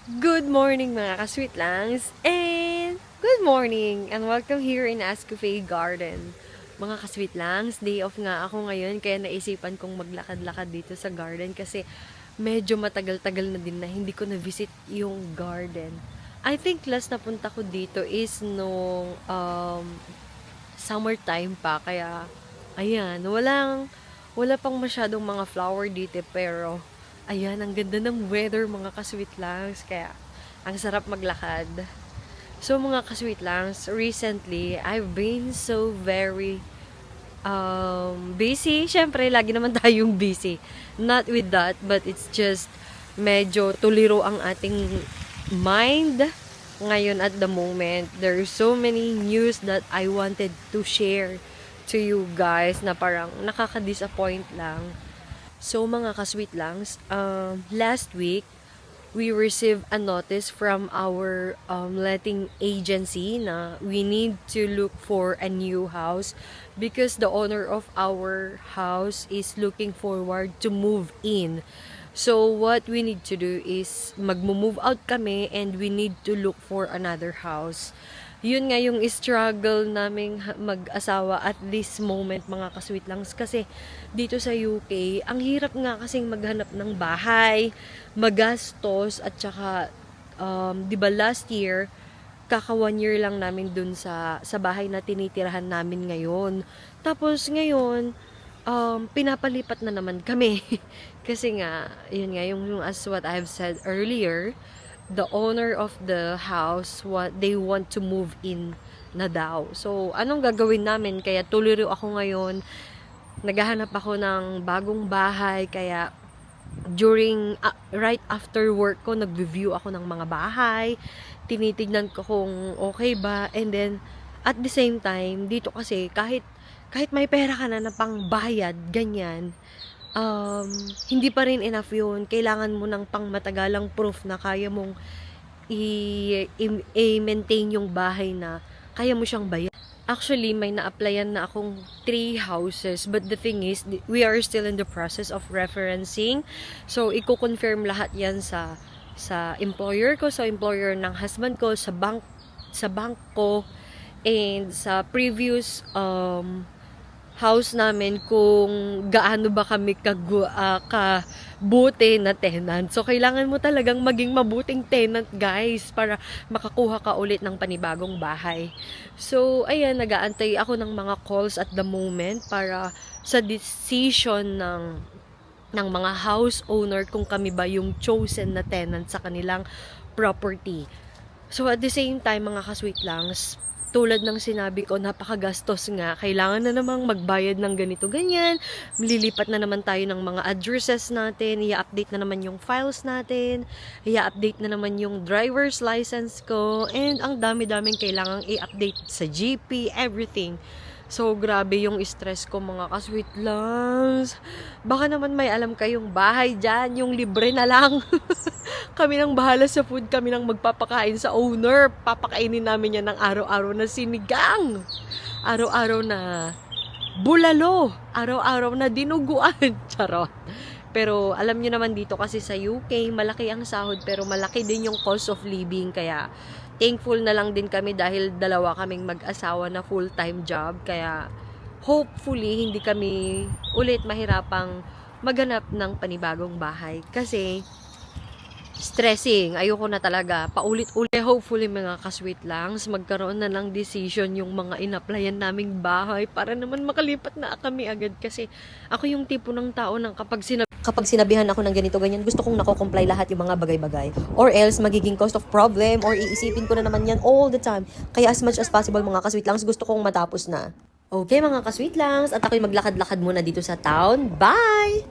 Good morning mga ka-sweet langs and good morning and welcome here in Ascofay Garden. Mga ka-sweet langs, day off nga ako ngayon kaya naisipan kong maglakad-lakad dito sa garden kasi medyo matagal-tagal na din na hindi ko na-visit yung garden. I think last na punta ko dito is nung summertime pa kaya ayan, wala pang masyadong mga flower dito pero ayan, ang ganda ng weather mga ka-sweet langs. Kaya, ang sarap maglakad. So mga ka-sweet langs, recently, I've been so very busy. Siyempre, lagi naman tayong busy. Not with that, but it's just medyo tuliro ang ating mind ngayon at the moment. There's so many news that I wanted to share to you guys na parang nakaka-disappoint lang. So mga ka-sweet langs, last week, we received a notice from our letting agency na we need to look for a new house because the owner of our house is looking forward to move in. So what we need to do is mag-move out kami and we need to look for another house. Yun nga yung struggle naming mag-asawa at this moment mga ka-sweet langs kasi dito sa UK, ang hirap nga kasing maghanap ng bahay, magastos at saka 'di ba last year kaka 1 year lang namin dun sa bahay na tinitirahan namin ngayon. Tapos ngayon pinapalipat na naman kami kasi nga yun nga yung as what I've said earlier, the owner of the house, what they want to move in na daw. So, anong gagawin namin? Kaya tuliro ako ngayon. Naghahanap ako ng bagong bahay. Kaya, during, right after work ko, nag-review ako ng mga bahay. Tinitignan ko kung okay ba. And then, at the same time, dito kasi, kahit may pera ka na pangbayad, ganyan, hindi pa rin enough yun. Kailangan mo ng pangmatagalang proof na kaya mong i-maintain yung bahay na kaya mo siyang bayan. Actually, may na-applyan na akong 3 houses. But the thing is, we are still in the process of referencing. So, i-confirm lahat yan sa employer ko, sa employer ng husband ko, sa bank ko, and sa previous house namin kung gaano ba kami kabuti na tenant. So, kailangan mo talagang maging mabuting tenant, guys, para makakuha ka ulit ng panibagong bahay. So, ayan, nag-aantay ako ng mga calls at the moment para sa decision ng mga house owner kung kami ba yung chosen na tenant sa kanilang property. So, at the same time, mga ka-sweet langs, tulad ng sinabi ko, napakagastos nga. Kailangan na namang magbayad ng ganito, ganyan. Lilipat na naman tayo ng mga addresses natin. I-update na naman yung files natin. I-update na naman yung driver's license ko. And ang dami-daming kailangang i-update sa GP, everything. So, grabe yung stress ko mga ka-sweet langs. Baka naman may alam kayong bahay dyan, yung libre na lang. Kami nang bahala sa food, kami nang magpapakain sa owner. Papakainin namin yan ng araw-araw na sinigang. Araw-araw na bulalo. Araw-araw na dinuguan. Charot. Pero alam nyo naman dito kasi sa UK, malaki ang sahod pero malaki din yung cost of living. Kaya thankful na lang din kami dahil dalawa kaming mag-asawa na full-time job. Kaya hopefully hindi kami ulit mahirapang maghanap ng panibagong bahay. Kasi stressing. Ayoko na talaga. Paulit-ulit. Hopefully mga ka-sweet langs, magkaroon na ng decision yung mga in-applyan naming bahay para naman makalipat na kami agad. Kasi ako yung tipo ng tao ng kapag sinabihan ako ng ganito, ganyan, gusto kong nako-comply lahat yung mga bagay-bagay. Or else, magiging cause of problem or iisipin ko na naman yan all the time. Kaya as much as possible mga ka-sweet langs, gusto kong matapos na. Okay mga ka-sweet langs, at ako'y maglakad-lakad muna dito sa town. Bye!